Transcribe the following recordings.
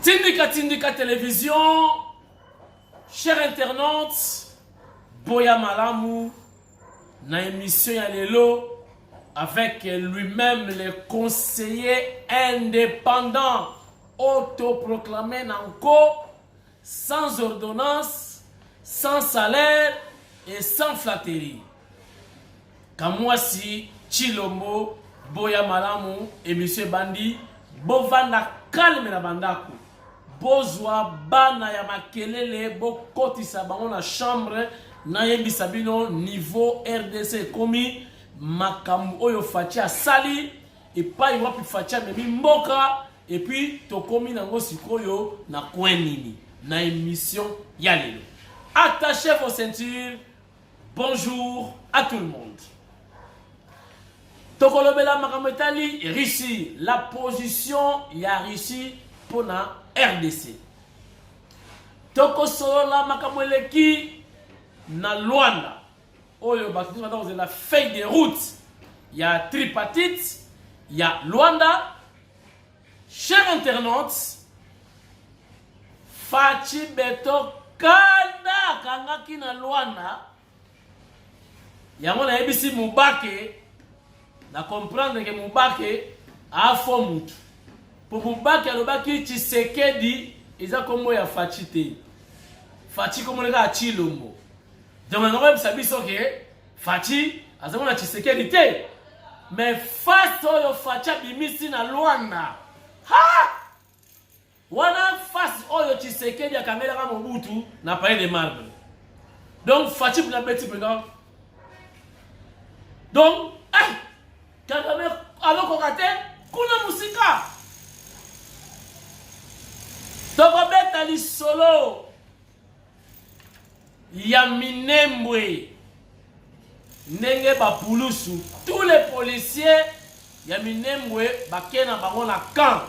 Tindika Télévision, chers internautes, Boya Malamu, na émission Yalelo, avec lui-même le conseiller indépendant, autoproclamé Nanko, sans ordonnance, sans salaire et sans flatterie. Kamwasi, Chilombo, Boya Malamu et Monsieur Bandi, Bovanda calme na bandako. Bozwa bana ya makelele bokotisa bango na chambre na yebisa bino niveau RDC komi makambo oyo fachi asali epai wapi fachi memi mboka et puis tokomi nango sikoyo na kwenini na émission ya lelo. Attachez vos ceintures. Bonjour à tout le monde. Tokolobela makambo etali Russie, la position ya Russie pour na RDC. Toko solola makambo eleki na Luanda. Oyo bakiti maintenant la feuille de route. Il y a tripartite, il y a Luanda. Chers internautes, Fachi Beto Kanda kangaki na Luanda. Yango na ebisi Mubake na comprendre que Mubake a fo mutu. Pour Mubake alobaki Tshisekedi eza komo ya Fachi te. Fachi komo leka Chilombo. Donc on a sabi so que Fachi azamona Tshisekedi te. Mais face oyo Fachi bimisi na Luanda. Ha! Wana face oyo Tshisekedi akamela ka Mobutu na Palais de Marbre. Donc Fachi na beti pendant. Donc Kagame aloko kate kuna musika. Tokobeta li solo ya Minembwe ndenge bapulusu. Tous les policiers ya Minembwe bakena bango na camp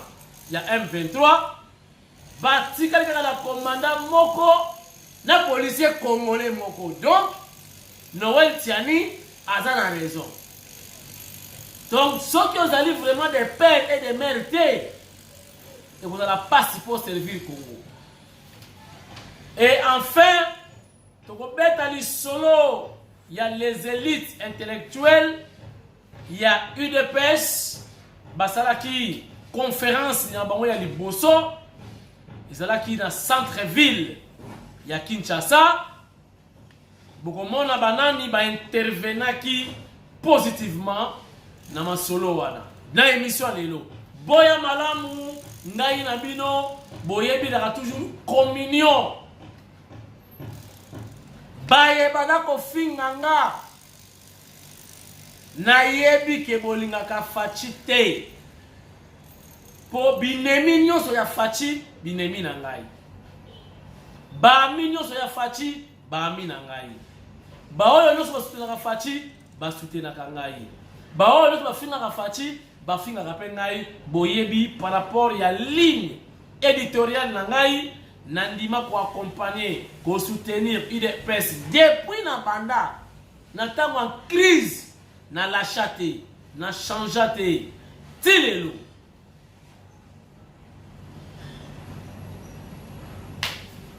ya M23 batika kaka la commandant moko na policier congolais moko. Donc Noël Tiani a raison. Donc ceux qui ont allé vraiment des pères et des mères et vous n'allez pas si pour servir le Congo. Et enfin, il y a les élites intellectuelles, il y a UDPS, Basalaki, conférence, il y a Liboso, il y a qui dans centre-ville, il y a Kinshasa, beaucoup de monde a intervenu positivement dans ma solo wana. Dans l'émission Lelo. Boya Malamu, Ngai Nabino, Boyebi a toujours communion. Baye badako finganga. Nayebi ke bolinga ka fachi te. Po binemi nyonso ya fachi, binemi na ngai. Ba mi nyonso ya fachi, ba mi na ngai. Ba oyo nyonso basutena ka fachi, basutena ka ngai. Ba oyo nyonso bafinga ka fachi, bafinga ka pe ngai. Boyebi par rapport ya ligne éditoriale na ngai. Nandima pour accompagner, pour soutenir UDPS depuis na banda, na tango en crise, na lâcheté, na changeate, tilelo.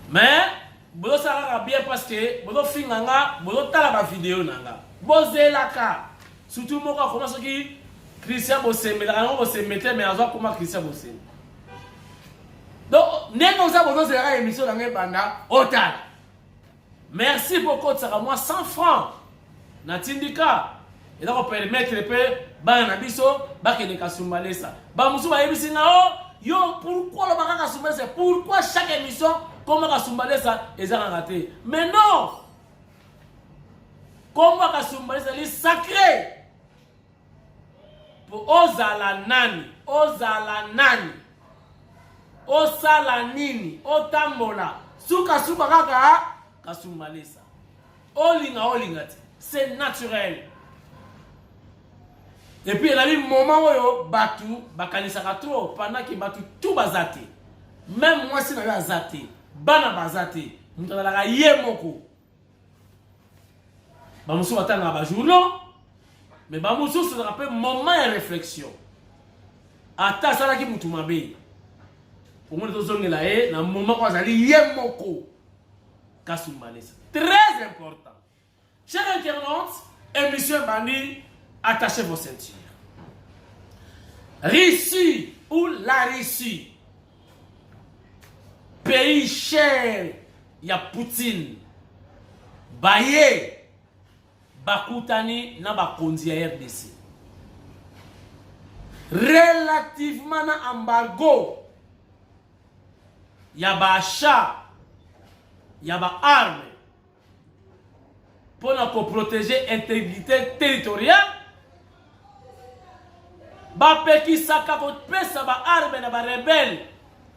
Mais bozo sala bien parce que bozo finganga, bozo tala ba vidéo nanga. Boze laka. Surtout moko commence qui Christian Bosembe, la non Bosembe mais azo comment Christian Bosembe. Donc, nous avons une émission dans le banda Otal. Merci beaucoup de ça. Moi, 100 francs. Natindika. Et donc, on permettre de payer. Banabiso, Bakene Kasumbalesa. Bamusu ba émission nao. Yo, pourquoi le Baka Kasumbalesa? Pourquoi chaque émission, comment Kasumbalesa est raté? Mais non! Comment Kasumbalesa est sacré? Pour Ozala Nani. Ozala Nani. Osala nini, otambola, suka kaka, kasumbalesa. Olinga, c'est naturel. Et puis il y a eu un moment où batu, bakanisaka trop, pendant que batu tout bazate. Même moi si je suis zate, bana bazate, m'tala yé moko. Bamusu batanga ba journaux, mais bamusu se rappelle moment de réflexion. Ata sala ki mutumabe. Au moins, dans un moment où Azali Yemoko. Kasumbalesa. Très important. Chers internautes, émission Bani, attachez vos ceintures. Russie ou la Russie, pays cher, il y a Poutine. Baye, Bakutani, na Bakondi à RDC. Relativement à embargo, il y a achat, il y a armes pour nous protéger l'intégrité territoriale. Bapeki saka ko pesa ba arme na ba rebelle,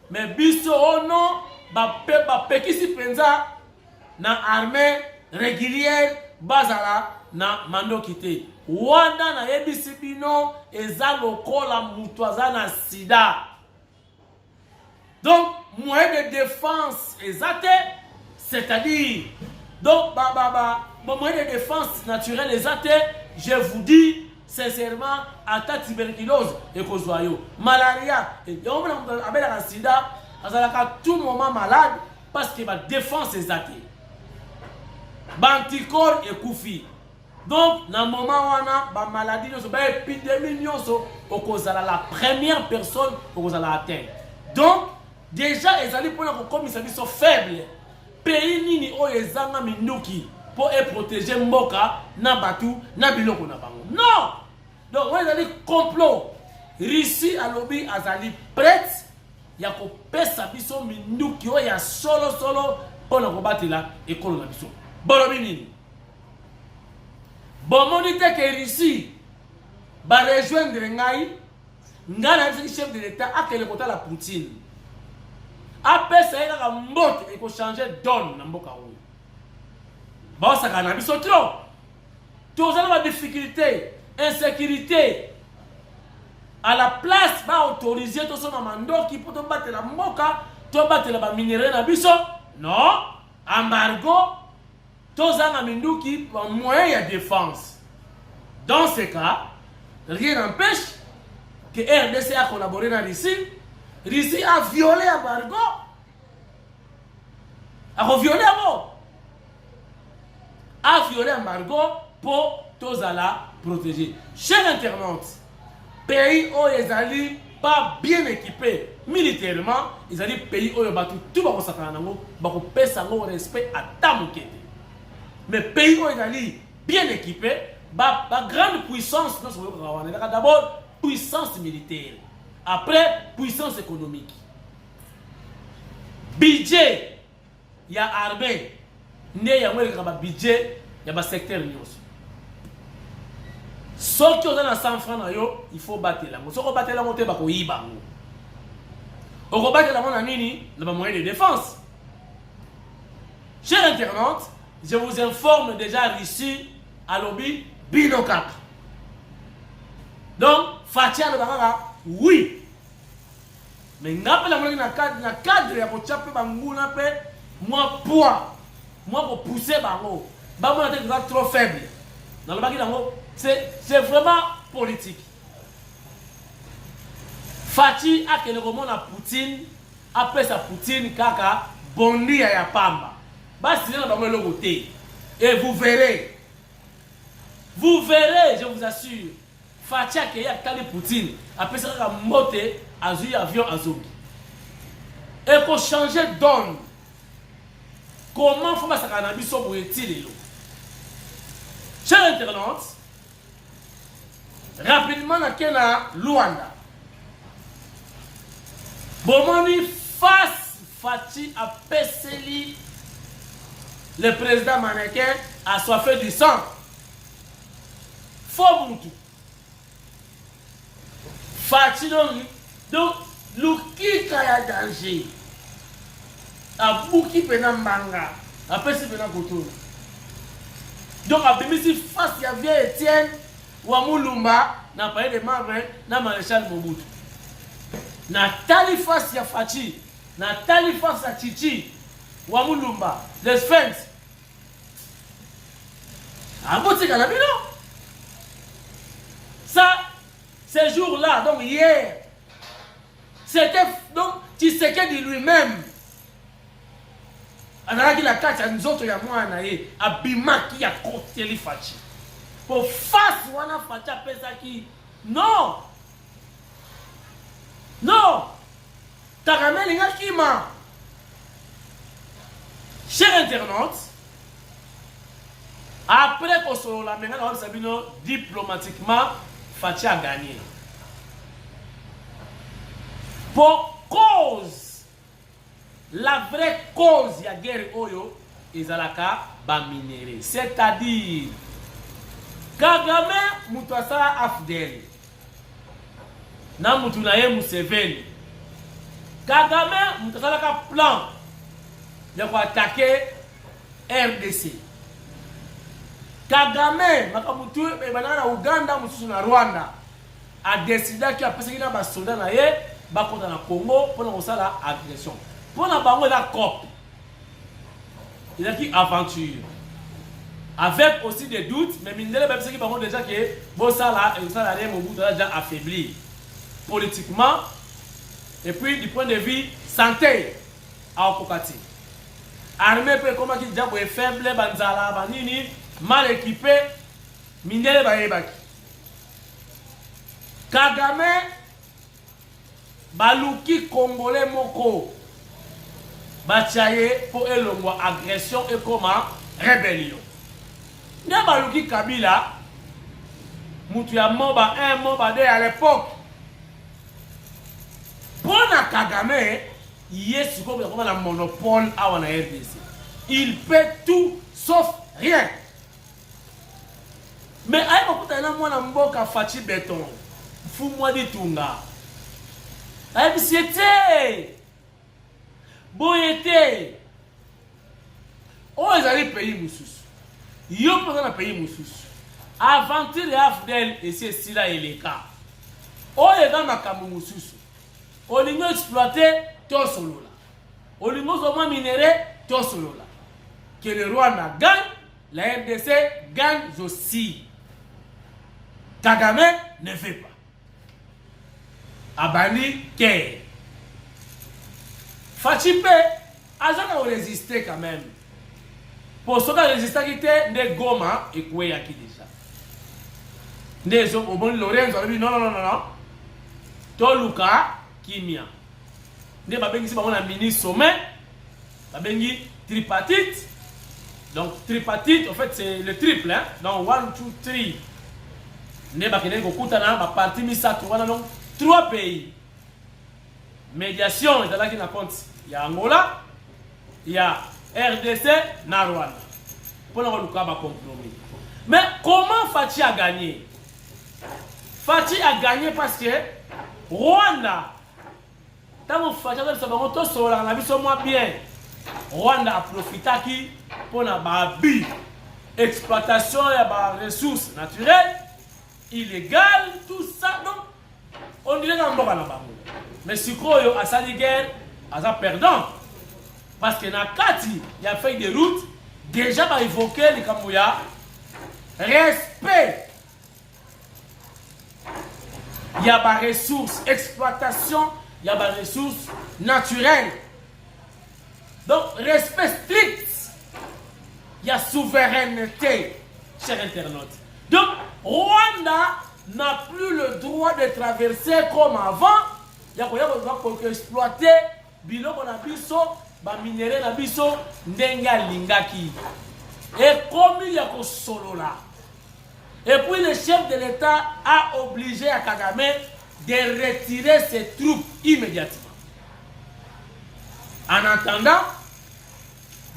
mais biso ono bapeki si penza na armée régulière bazala na mando kité. Wanda na yebisi bino eza lokola mutu aza na sida. Donc moyen de défense ezate, c'est-à-dire donc moyen de défense naturelle ezate, je vous dis sincèrement, à tuberculose et kozwayo, malaria et on a la sida, à tout moment malade parce que ma défense est zatée. Banticorps et koufi. Donc, dans le moment où on a une maladie, une épidémie, on a la première personne qu'on a atteindre. Donc, déjà, les alliés pour comme ils sont faibles. Pays nini o ezanga minuki pour protéger mboka na batu na biloko na bango. Non. Donc, on a dit complot. Russie a lobby azali prête. Il y a pesa biso minuki o ya solo pour na combattre la école na biso. Bolobi nini. Bon monite que Russie va rejoindre ngai ngana chef de l'état a quel côté la Poutine. Après ça il a mbote et ko changer donne na mboka oyo. Bon ça kana biso trop. Tous la difficulté, insécurité. À la place va autoriser tout ça mando qui pour te battre la mboka, to battre la minerai na biso. Non, embargo. Tous les minduki moyen de défense. Dans ce cas, rien n'empêche que RDC a collaboré avec Russie. Russie a violé l'embargo. A violé l'embargo pour tous la protéger. Chers internautes, pays où ils sont pas bien équipés militairement, ils sont pays où ils ont tout le respect à Tamouké. Mais pays où ils sont bien équipés, la grande puissance, d'abord puissance militaire, après puissance économique. Budget, il y a armée, il y a budget, il y a secteur news. Ceux qui ont dans 100 francs, il faut battre la monnaie. Si on battre la monnaie, il faut on battre la monnaie, il y a moyen de défense. Chers internautes, je vous informe déjà ici à lobby Binokap. Donc, Fatia le Barara, oui. Mais n'a pas la monnaie dans le cadre, il y a pour chaper Bangouna, moi poids, moi pour pousser Bango. Bango est trop faible. Dans le bagage, c'est vraiment politique. Fati a que le roman à Poutine, après sa Poutine, kaka, bondi à Yapamba. Et vous verrez, je vous assure, Fatia qui a Kali Poutine, après ça, il a monté à avion à Zogi. Et pour changer de donne, comment faut ça cannabis pour retirer l'eau? Chers internautes, rapidement, on a Luanda. Bomoni face Fati à Pesseli. Le président mannequin a soifé du sang. Faut Moutou. Fati donc, Luki Kaya danger. A Bouki Penambanga. A Pessi Penakoto. Donc, à Bimisi face, il y avait Étienne Wamulumba, n'a pas eu de marbre, n'a maréchal Mobutu. N'a tali face, il y a Fati. N'a tali face à Chichi. Wamulumba, les Sphinx. Ah bon, c'est Canabino. Ça, ces jours-là, donc hier, c'était donc Tshisekedi lui-même anaraki la kati ya nzoto ya mwana ye abimaki ya koteli Faci po face wana Faci apesaki non non Kagame linga kima. Chers internautes, après qu'on soit la maintenant Sabino diplomatiquement Faci a gagné pour cause la vraie cause de la guerre oyo ezalaka ba minéré, c'est-à-dire Kagame mutu asala afdel na mutu na ye Museveni. Kagame mutu asalaka plan de ko attaquer RDC. Kagame makamutu banana Uganda mususu na Rwanda a décidé ki apesaki na ba soldat na ye ba konta na Congo pour na kosala agression. Pour la bango la COP. Il a qui aventure. Avec aussi des doutes, mais Mindele même ceux qui bango déjà que bon ça là et ça là au bout déjà affaibli politiquement et puis du point de vue santé à Okokati. Armée peut comment qui déjà est faible banzala banini mal équipé Mindele ba yebaki. Kagame baluki congolais moko Bachaye pour elongwa agression et comment rébellion. N'a baluki Kabila mutu ya moba 1 moba 2 à l'époque. Pour na Kagame, yesu ko comme la monopole à wana RDC. Il peut tout sauf rien. Mais aïe bakuta na mwana mboka Faci béton. Fou moi di tunga. Aïe c'était Boyete. Oh, ils allaient payer Moussous. Ils ont pas payer Moussous. Aventure et Afdel et c'est Sila et les cas. Oh, ils ont ma camu Moussous. On l'a exploité, tout solo là. On l'a vraiment minéré, tout solo là. Que le Rwanda gagne, la RDC gagne aussi. Kagame ne fait pas. Abani Kay. Faci peut résister quand même. Pour ceux qui résistent, qui étaient des Goma et Kouya qui déjà. Des hommes au bon Lorenzo a dit non, non, non, non, non. Toluka Kimia. Des babengi si on a mini sommet. Babengi tripartite. Donc tripartite, en fait c'est le triple. Hein? Donc 1, 2, 3. Des babengi kokutana ba parti misato wana donc 3 pays. Médiation, il y a qui n'a compte. Il y a Angola, il y a RDC, na Rwanda. Pour nous compromis. Mais comment Faci a gagné? Faci a gagné parce que Rwanda, tant que Faci a gagné, bien. Rwanda a profité pour la exploitation des ressources naturelles, illégales, tout ça. Donc, on dirait que nous avons mais si vous avez une guerre, vous êtes perdant. Parce que dans Kati, il y a fait des routes, déjà va évoquer les Kamouya. Respect. Il y a des ressources, exploitation, il y a des ressources naturelles. Donc, respect strict. Il y a souveraineté, chers internautes. Donc, Rwanda n'a plus le droit de traverser comme avant. Il y a exploiter biloko na biso ba minéraux na biso ndenga lingaki et comme il y a ko solola et puis le chef de l'État a obligé à Kagame de retirer ses troupes immédiatement. En attendant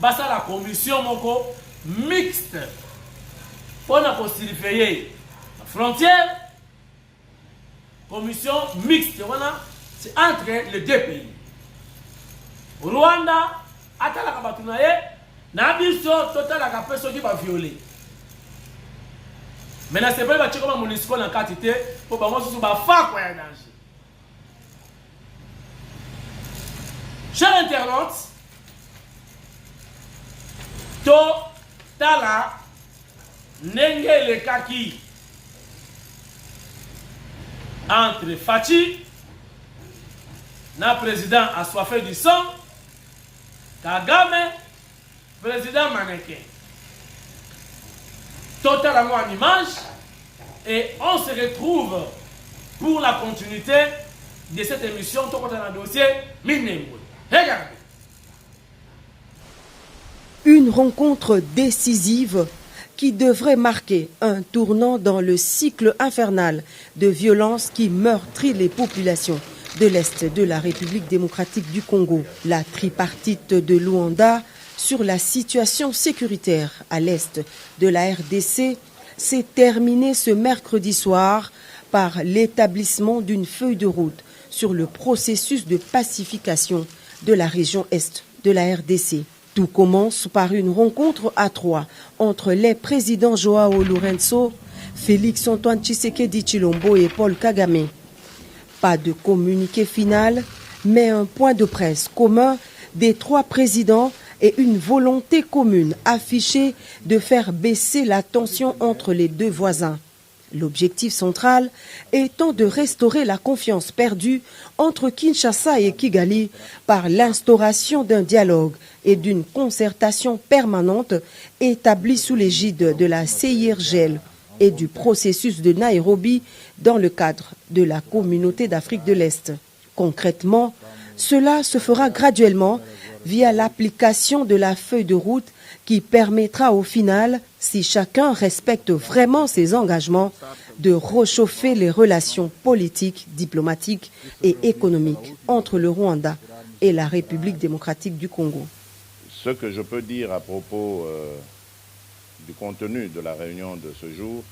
basa la commission moko mixte pour na ko surveiller la frontière. Commission mixte voilà. C'est entre les deux pays. Rwanda, Atalaka Batunaye, Nabiso, Totalaka Peso qui va violer. Maintenant, c'est pas que comme MONUSCO dans quantité pour pas moi sous ba fa quoi danger. Chers internautes, Tala Nenge le Kaki entre Faci na président assoiffé du sang, Kagame, président mannequin. Totalement en image, et on se retrouve pour la continuité de cette émission tout dans le dossier Minembwe. Regardez. Une rencontre décisive qui devrait marquer un tournant dans le cycle infernal de violence qui meurtrit les populations de l'Est de la République démocratique du Congo. La tripartite de Luanda sur la situation sécuritaire à l'Est de la RDC s'est terminée ce mercredi soir par l'établissement d'une feuille de route sur le processus de pacification de la région Est de la RDC. Tout commence par une rencontre à trois entre les présidents Joao Lourenço, Félix Antoine Tshisekedi Tshilombo et Paul Kagame. Pas de communiqué final, mais un point de presse commun des trois présidents et une volonté commune affichée de faire baisser la tension entre les deux voisins. L'objectif central étant de restaurer la confiance perdue entre Kinshasa et Kigali par l'instauration d'un dialogue et d'une concertation permanente établie sous l'égide de la CIRGL et du processus de Nairobi dans le cadre de la communauté d'Afrique de l'Est. Concrètement, cela se fera graduellement via l'application de la feuille de route qui permettra au final, si chacun respecte vraiment ses engagements, de réchauffer les relations politiques, diplomatiques et économiques entre le Rwanda et la République démocratique du Congo. Ce que je peux dire à propos du contenu de la réunion de ce jour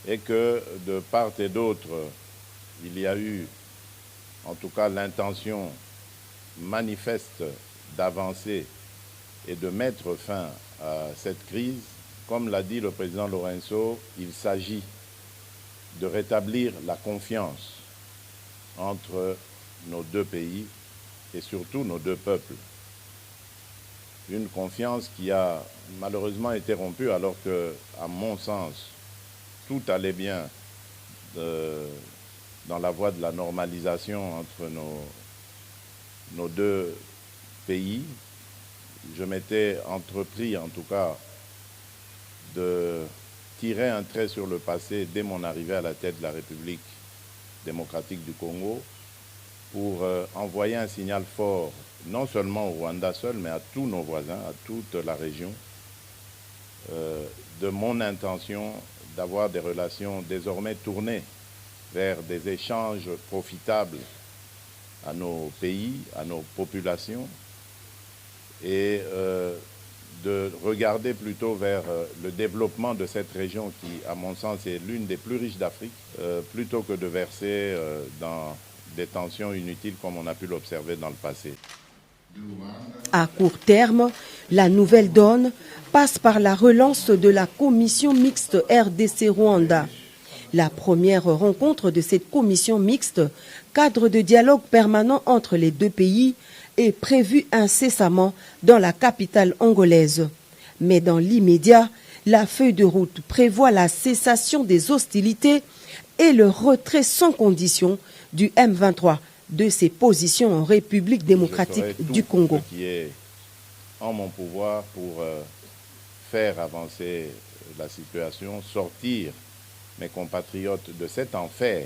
est que de part et d'autre, il y a eu en tout cas l'intention manifeste d'avancer et de mettre fin à cette crise. Comme l'a dit le président Lourenço, il s'agit de rétablir la confiance entre nos deux pays et surtout nos deux peuples. Une confiance qui a malheureusement été rompue alors que, à mon sens, tout allait bien dans la voie de la normalisation entre nos deux pays. Je m'étais entrepris, en tout cas, de tirer un trait sur le passé dès mon arrivée à la tête de la République démocratique du Congo pour envoyer un signal fort, non seulement au Rwanda seul, mais à tous nos voisins, à toute la région, de mon intention d'avoir des relations désormais tournées vers des échanges profitables à nos pays, à nos populations, et de regarder plutôt vers le développement de cette région qui, à mon sens, est l'une des plus riches d'Afrique, plutôt que de verser dans des tensions inutiles comme on a pu l'observer dans le passé. À court terme, la nouvelle donne passe par la relance de la commission mixte RDC-Rwanda. La première rencontre de cette commission mixte, cadre de dialogue permanent entre les deux pays, est prévue incessamment dans la capitale angolaise. Mais dans l'immédiat, la feuille de route prévoit la cessation des hostilités et le retrait sans condition du M23 de ses positions en République démocratique du Congo. Ce qui est en mon pouvoir pour faire avancer la situation, sortir mes compatriotes de cet enfer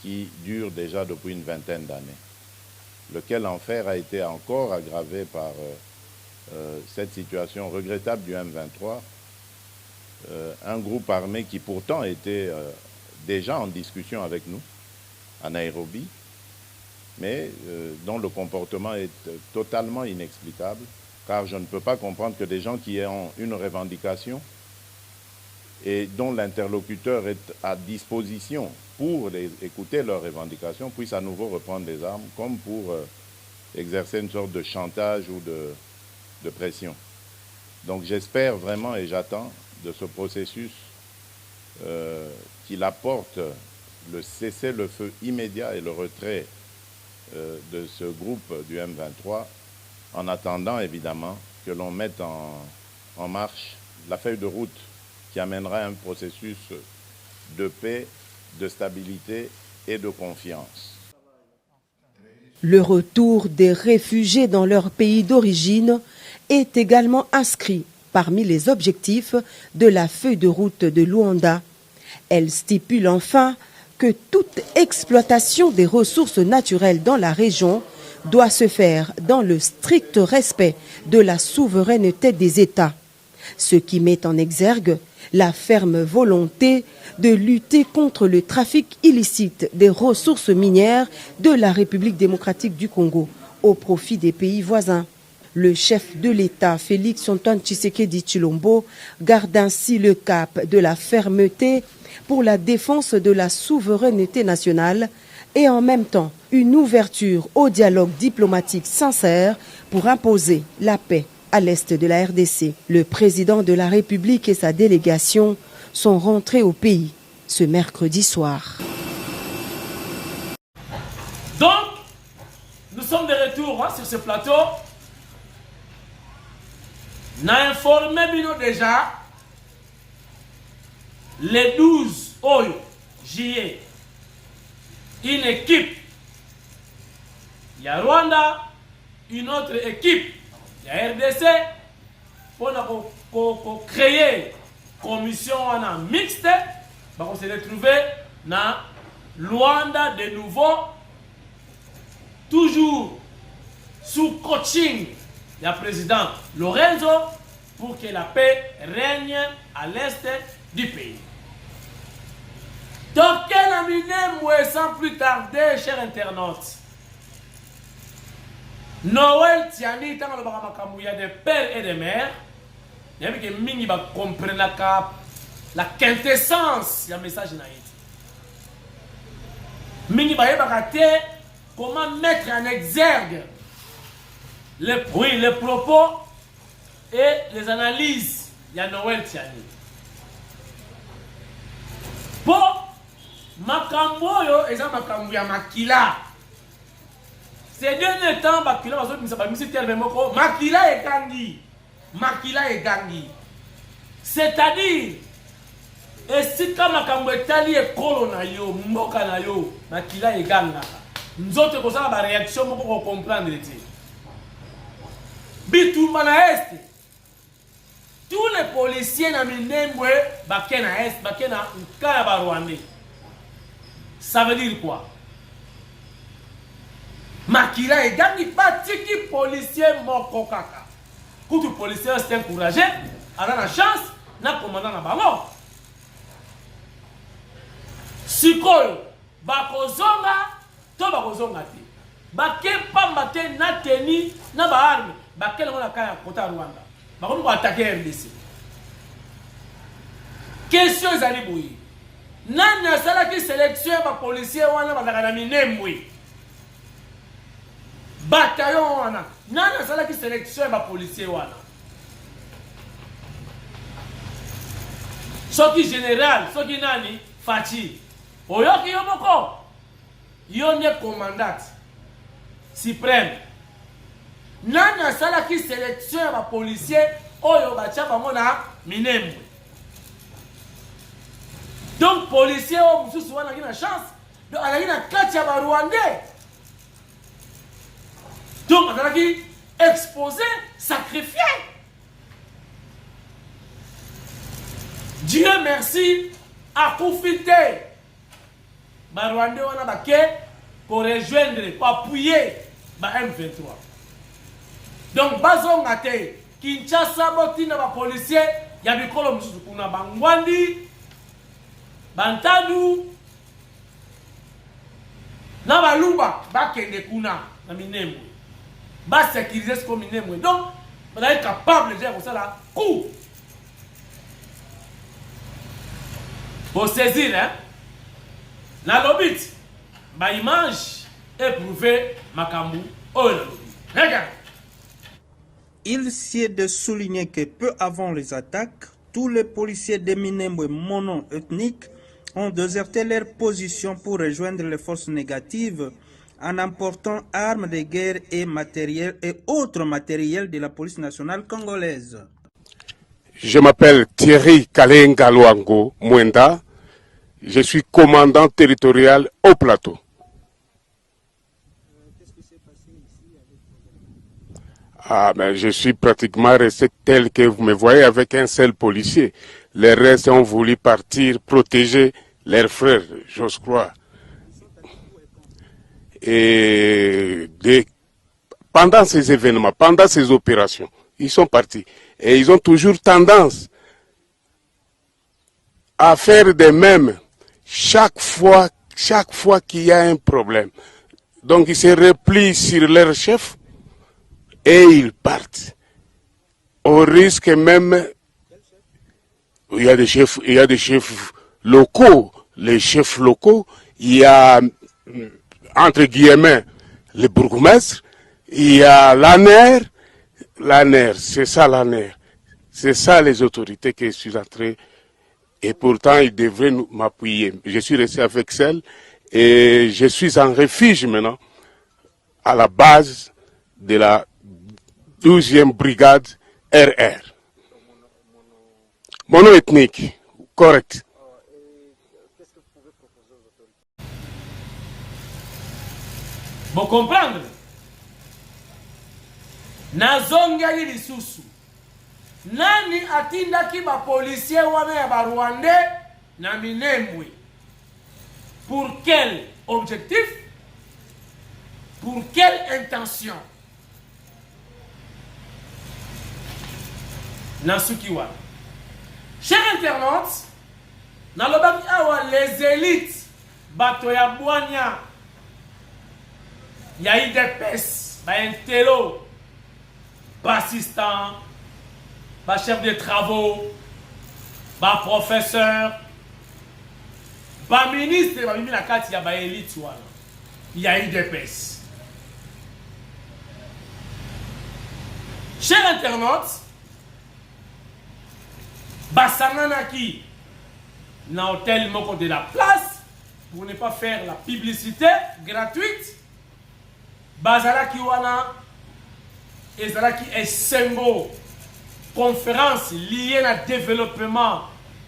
qui dure déjà depuis une vingtaine d'années, lequel enfer a été encore aggravé par cette situation regrettable du M23, un groupe armé qui pourtant était déjà en discussion avec nous à Nairobi, mais dont le comportement est totalement inexplicable, car je ne peux pas comprendre que des gens qui ont une revendication et dont l'interlocuteur est à disposition pour écouter leurs revendications puissent à nouveau reprendre les armes, comme pour exercer une sorte de chantage ou de pression. Donc j'espère vraiment et j'attends de ce processus qu'il apporte le cessez-le-feu immédiat et le retrait de ce groupe du M23, en attendant évidemment que l'on mette en marche la feuille de route qui amènera un processus de paix, de stabilité et de confiance. Le retour des réfugiés dans leur pays d'origine est également inscrit parmi les objectifs de la feuille de route de Luanda. Elle stipule enfin que toute exploitation des ressources naturelles dans la région doit se faire dans le strict respect de la souveraineté des États, ce qui met en exergue la ferme volonté de lutter contre le trafic illicite des ressources minières de la République démocratique du Congo au profit des pays voisins. Le chef de l'État, Félix Antoine Tshisekedi Tshilombo, garde ainsi le cap de la fermeté pour la défense de la souveraineté nationale et en même temps une ouverture au dialogue diplomatique sincère pour imposer la paix à l'est de la RDC. Le président de la République et sa délégation sont rentrés au pays ce mercredi soir. Donc, nous sommes de retour sur ce plateau. Nous avons informé déjà le 12 juillet une équipe. Il y a Rwanda, une autre équipe. Il y a RDC pour créer commission mixte. On s'est retrouvé dans Luanda de nouveau, toujours sous coaching du président Lorenzo pour que la paix règne à l'est du pays. Donc, sans plus tarder, chers internautes, Noël Tiani, tant que il y a des pères et des mères, il y a que Mingi va comprendre la quintessence du message de Naïti. Mingi va rater comment mettre en exergue les propos et les analyses de Noël Tiani. Pour makambo yo eza makambo ya makila. Ces derniers temps makila bazo misa ba misi terme moko makila ekangi. Makila ekangi. C'est-à-dire esika makambo etali ekolo na yo mboka na yo makila eganga. Nzote kozala ba réaction moko ko comprendre ti. Bitumba na est. Tous les policiers na Minembwe bakena est bakena nkala ba Rwandais. Ça veut dire quoi? Makila et Gani Batiki policier moko kaka. Quand le policier s'est encouragé, a la chance, n'a commandant na ballon. Sikol, bakozonga, to bakozonga te. Bake pamba te na teni na ba arme, bake la mona kaya kota Rwanda. Bakomi ko attaquer RDC. Question ezali boyi. Nani asala ki sélection ba policier wana bazaka na Minembwe. Bataillon wana. Nani asala ki sélection ba policier wana. Soki général, soki nani Fachi. Oyoki yomoko. Yone commandant suprême. Nani asala ki sélection ba policier oyo bacha bango na Minembwe. Donc, policiers ont une chance de aller dans le Rwandais. Donc, on a exposé, sacrifié. Dieu merci, à profiter. Les Rwandais pour rejoindre, pour appuyer le M23. Donc, bazon ngate, Kinshasa botina ba policiers, ya bikolo mususu kuna bangwandi. Bantadu na baluba bakende kuna na Minembwe ba sécuriser ce Minembwe. Donc on est capable de faire ça là coup pour saisir hein na lobit ba image éprouver makambu oh regarde. Il s'y est de souligner que peu avant les attaques, tous les policiers de Minembwe mono-ethniques ont déserté leur position pour rejoindre les forces négatives en emportant armes de guerre et matériel et autres matériels de la police nationale congolaise. Je m'appelle Thierry Kalenga Luango Mwenda. Je suis commandant territorial au plateau. Qu'est-ce qui s'est Ah, mais je suis pratiquement resté tel que vous me voyez avec un seul policier. Les restes ont voulu partir protéger leurs frères, j'ose croire. Et pendant ces événements, pendant ces opérations, ils sont partis. Et ils ont toujours tendance à faire de même chaque fois qu'il y a un problème. Donc ils se replient sur leur chef et ils partent. Au risque même, il y a des chefs locaux. Les chefs locaux, il y a, entre guillemets, le bourgmestre, il y a l'ANER, c'est ça l'ANER. C'est ça les autorités que je suis entré. Et pourtant, ils devraient m'appuyer. Je suis resté avec celle et je suis en refuge maintenant à la base de la 12e brigade RR. Mono-ethnique, correct. Vous comprenez? Nazongeli lisusu. Nani atindaki ba policier wana ya ba Rwandais na Minembwe? Pour quel objectif? Pour quelle intention? Nasuki wana. Chers internautes, nalobaki awa les élites bato ya Bwania ya IDPS, ba intello, ba assistant, ba chef de travaux, ba professeur, ba ministre, ba mimi na kati ya ba élite wana ya IDPS. Chers internautes, basanganaki na hôtel moko de la place pour ne pas faire la publicité gratuite. Bazalaki wana ezalaki esengo conférence liée na développement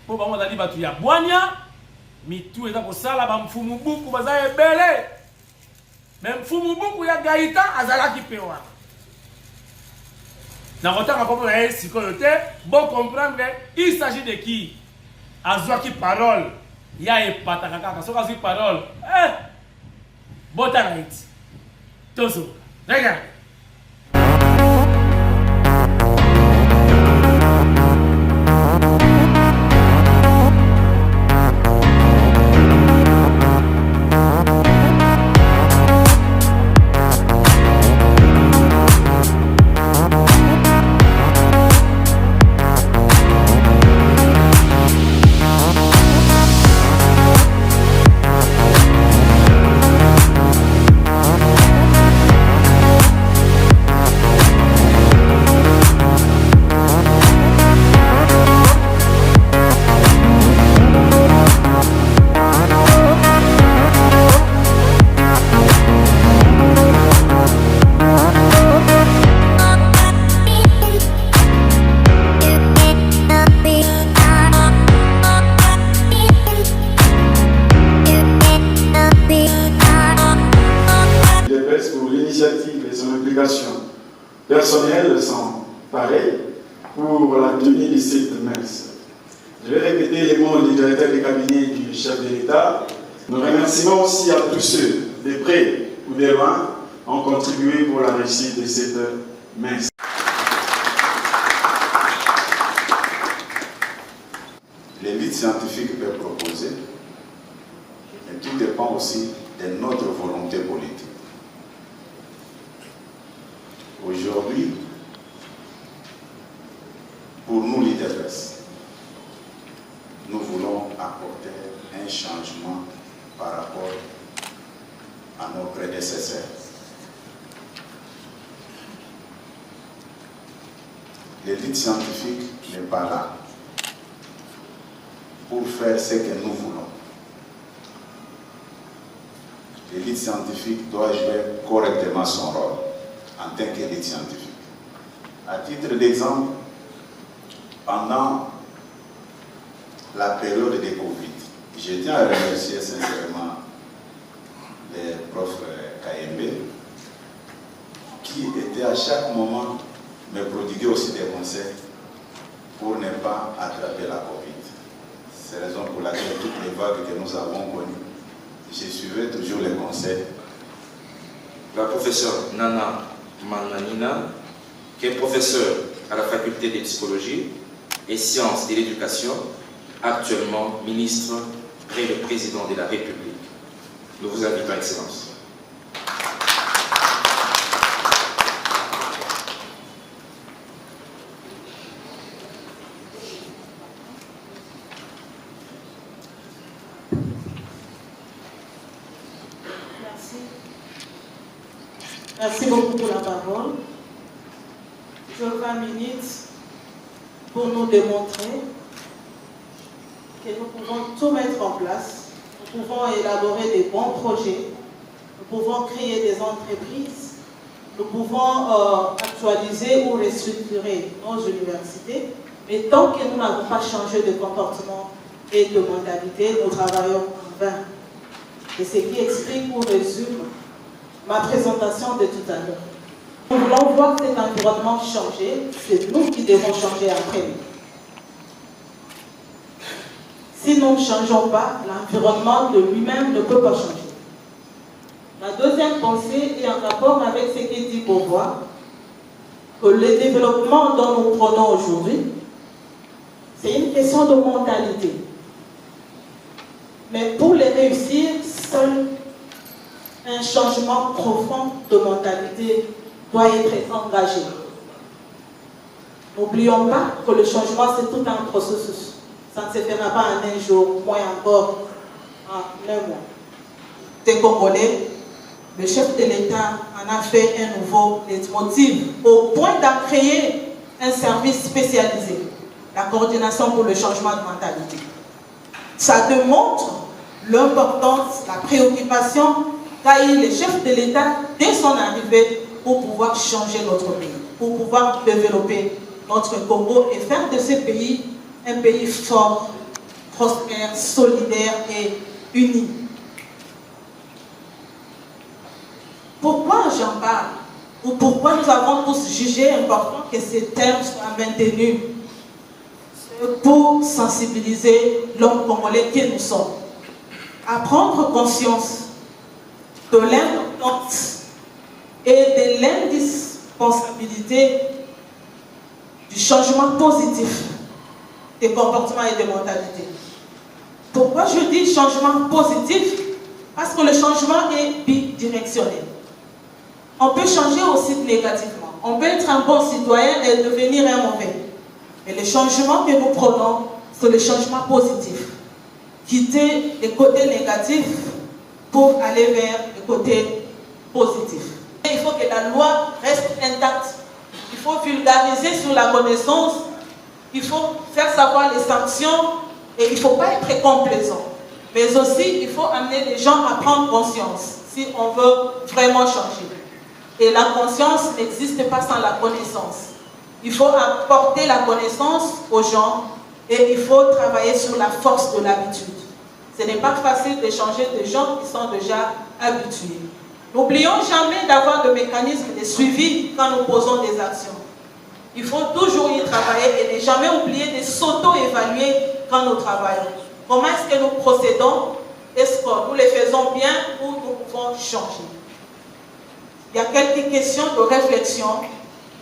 pour bango dali batu ya Bwania mitu eza kosala ba mfumu buku baza ebele même mfumu buku ya Gaïta azalaki pe wana na kotanga kombo na ye sikoyo te bon comprendre il s'agit de qui azwaki parole ya epataka kaka soki azwi parole botana iti tozo regarde. Personnels sont pareils pour la tenue du site de mars. Je vais répéter les mots du directeur du cabinet du chef de l'État. Nous remercions aussi à tous ceux, de près ou de loin, ont contribué pour la réussite de cette messe. L'élite scientifique peut proposer, mais tout dépend aussi de notre volonté politique. Aujourd'hui, pour nous l'IDPS, nous voulons apporter un changement par rapport à nos prédécesseurs. L'élite scientifique n'est pas là pour faire ce que nous voulons. L'élite scientifique doit jouer correctement son rôle en tant qu'élite scientifique. À titre d'exemple, pendant la période de Covid, je tiens à remercier sincèrement les profs KMB qui étaient à chaque moment me prodiguer aussi des conseils pour ne pas attraper la Covid. C'est la raison pour laquelle toutes les vagues que nous avons connues, je suivais toujours les conseils. La professeure Nana Mananina, qui est professeure à la faculté de psychologie et sciences de l'éducation, actuellement ministre près le président de la République. Nous vous invitons, Excellence. Merci beaucoup pour la parole. Je 20 minutes pour nous démontrer que nous pouvons tout mettre en place. Nous pouvons élaborer des bons projets. Nous pouvons créer des entreprises. Nous pouvons actualiser ou restructurer nos universités. Mais tant que nous n'avons pas changé de comportement et de mentalité, nous travaillons en vain. Et ce qui explique ou résume ma présentation de tout à l'heure. Nous voulons voir cet environnement changer, c'est nous qui devons changer après lui. Si nous ne changeons pas, l'environnement de lui-même ne peut pas changer. Ma deuxième pensée est en rapport avec ce qu'il dit Beauvoir, que le développement dont nous prenons aujourd'hui, c'est une question de mentalité. Mais pour les réussir, seul un changement profond de mentalité doit être engagé. N'oublions pas que le changement, c'est tout un processus. Ça ne se fera pas en un jour, moins encore en un mois. Des Congolais, le chef de l'État en a fait un nouveau leitmotiv au point d'en créer un service spécialisé, la coordination pour le changement de mentalité. Ça démontre l'importance, la préoccupation qu'a eu le chef de l'État dès son arrivée pour pouvoir changer notre pays, pour pouvoir développer notre Congo et faire de ce pays un pays fort, prospère, solidaire et uni. Pourquoi j'en parle? Ou pourquoi nous avons tous jugé important que ces termes soient maintenus? Pour sensibiliser l'homme congolais que nous sommes, à prendre conscience de l'importance et de l'indispensabilité du changement positif des comportements et des mentalités. Pourquoi je dis changement positif? Parce que le changement est bidirectionnel. On peut changer aussi négativement. On peut être un bon citoyen et devenir un mauvais. Mais le changement que nous prenons, c'est le changement positif. Quitter les côtés négatifs pour aller vers le côté positif. Et il faut que la loi reste intacte. Il faut vulgariser sur la connaissance. Il faut faire savoir les sanctions. Et il ne faut pas être complaisant. Mais aussi, il faut amener les gens à prendre conscience si on veut vraiment changer. Et la conscience n'existe pas sans la connaissance. Il faut apporter la connaissance aux gens et il faut travailler sur la force de l'habitude. Ce n'est pas facile de changer de gens qui sont déjà habitués. N'oublions jamais d'avoir de mécanismes de suivi quand nous posons des actions. Il faut toujours y travailler et ne jamais oublier de s'auto-évaluer quand nous travaillons. Comment est-ce que nous procédons? Est-ce que nous les faisons bien ou nous pouvons changer? Il y a quelques questions de réflexion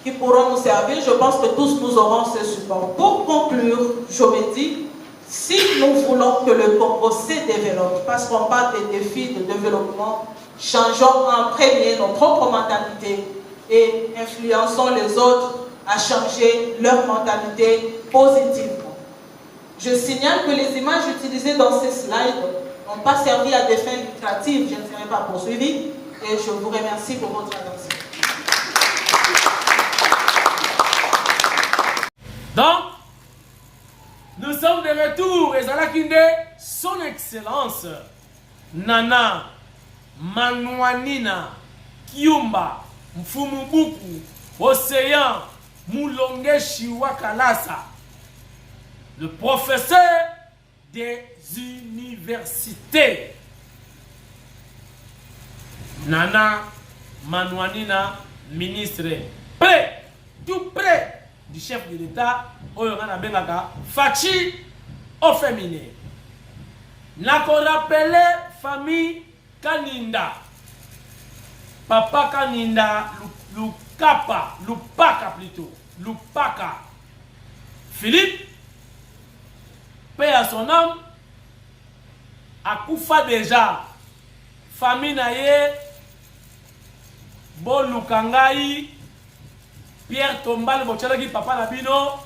qui pourront nous servir. Je pense que tous nous aurons ce support. Pour conclure, je me dis, si nous voulons que le Congo se développe, parce qu'on parle des défis de développement, changeons en premier nos propres mentalités et influençons les autres à changer leur mentalité positivement. Je signale que les images utilisées dans ces slides n'ont pas servi à des fins lucratives. Je ne serai pas poursuivie et je vous remercie pour votre attention. Donc, nous sommes de retour et Zalakinde, son excellence, Nana Manwanina Kiumba Mfumubuku Océan Moulonge Shiwakalasa, le professeur des universités. Nana Manwanina, ministre près tout près du chef de l'État, Oyongana Bengaka, Fachi au féminin. N'a qu'on rappelé famille Kaninda. Papa Kaninda, Lupaka plutôt. Lupaka. Philippe, paix à son âme, a Koufa déjà. Famille Naye, Bon Lukangai, Pierre Tombal, Bochalaki, Papa Nabino.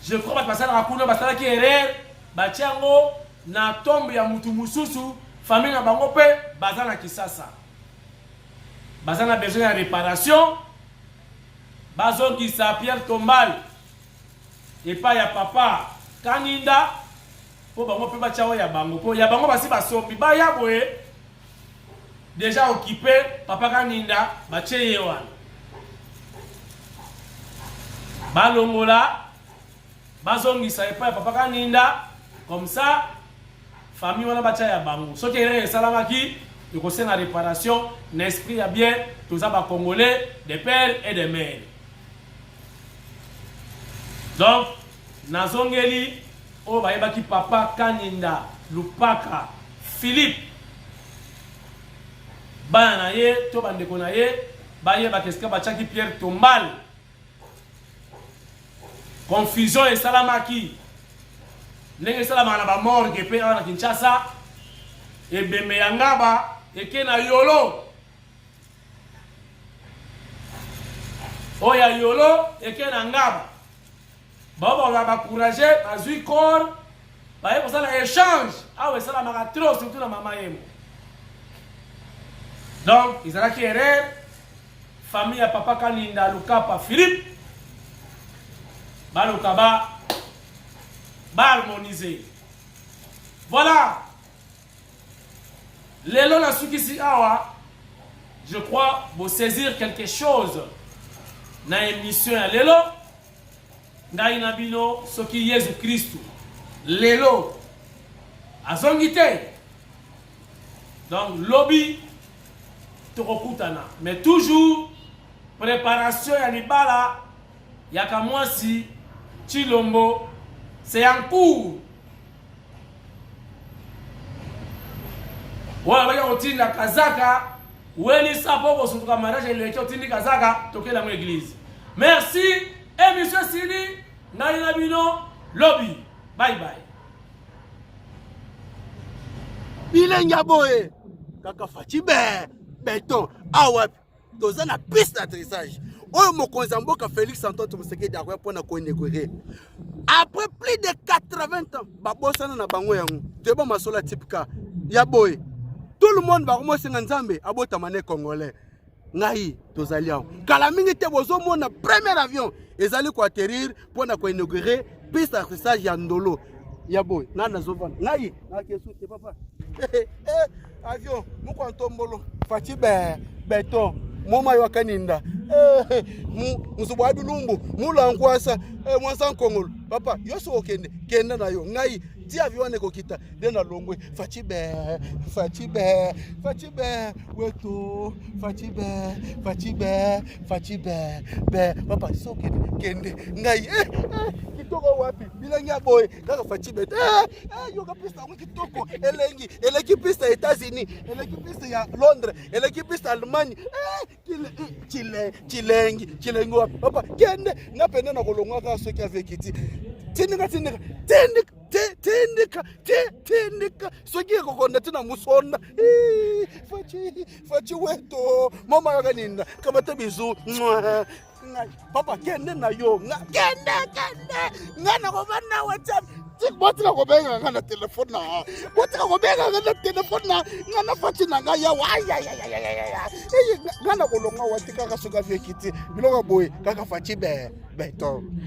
Je crois que Basala Rakuno, Basala qui est Batiango, na tombe ya mutu mususu, famille na bango pe, Bazana Kisasa. Bazana besoin de réparation. Bazon qui sa Pierre Tombal. Et pas ya papa Kaninda. Pour bango pe batiawo ya bango. Pour ya bango basi basombi. Ba ya boye. Déjà occupé, papa Kaninda, bache yewan. Balongola, bazongi sa epa papa Kaninda, comme ça, famille wana bache ya bango. Ce qui est salamaki, il concerne la réparation, l'esprit a bien, tout ça va congolais, des pères et des mères. Donc, nazongeli, oh baebaki papa Kaninda, Lupaka, Philippe, Bana ye, to bandeko na ye, baye bakeska bachaki Pierre Tombal. Confusion et salamaki. Ndenge salama na ba morgue pe na Kinshasa. E bembe yangaba eke na yolo. Oya yolo eke na ngaba. Baba la ba courager, azui corps. Baye pour ça la échange. Ah ouais, salama ka trop surtout na mama yemo. Donc, ils ont qui famille à papa Kaninda Lukapa Philippe, Balukaba, harmonisé. Voilà. Lélo na sukisi awa, je crois, vous saisir quelque chose dans l'émission à Lélo, ngai nabino soki Jésus Christ. Lélo, azongite. Donc, lobby. Mais toujours préparation ya libala ya kamwasi Chilombo c'est en cours. Wala baya otinda kazaka weni sapo ko sutuka mariage ile otindi kazaka tokela mu église. Merci et monsieur Sidi ngai na bino lobby. Bye bye. Bilenya boye kaka Fachibe Beton, awa, dans un piste d'atterrissage. Oyo mokonzi mboka Félix Antoine Tshisekedi akoya pona ko inaugurer. Après plus de 80 ans, babosana na bango yango. Teba masola tipika ya boy. Tout le monde va commencer nzambe abota mané congolais. Ngai tozali awa. Kala mingi te bozo mona premier avion ezali ko atterrir pona ko inaugurer piste d'atterrissage ya Ndolo. Ya boy, nana zovana. Ngai, na kesu te papa. Avion, moko antombolo. Fachibe Beton, Moma yo Kaninda. Musubo abilumbu, mula nkwasa, mwansa nkongolo. Papa, yoso okende, kenda na yo. Ngai, ti avion ne kokita, dena longwe. Fachibe, weto, Fachibe, be. Papa, so kende, ngai, kitoko wapi, bilanga boy, kaka Fachibe. Yo kapista mwe kitoko, eleki pista États-Unis, eleki pista ya Londres, eleki pista Allemagne, Chilengi wapi. Papa, kende, napenda na kolongwa ka soki avekiti. Tindika soki kokonda tina musonda. Fachi weto, mama ya Kaninda, kamata bizu. Papa, kende na yo, kende, ngana kobana WhatsApp. Botika kobenga ngana telefone na. Botika kobenga ngana telefone na. Ngana Fachi na ngaya waya. Ngana kolonga watika ka soka vekiti. Biloko boy, kaka Fachi Beton.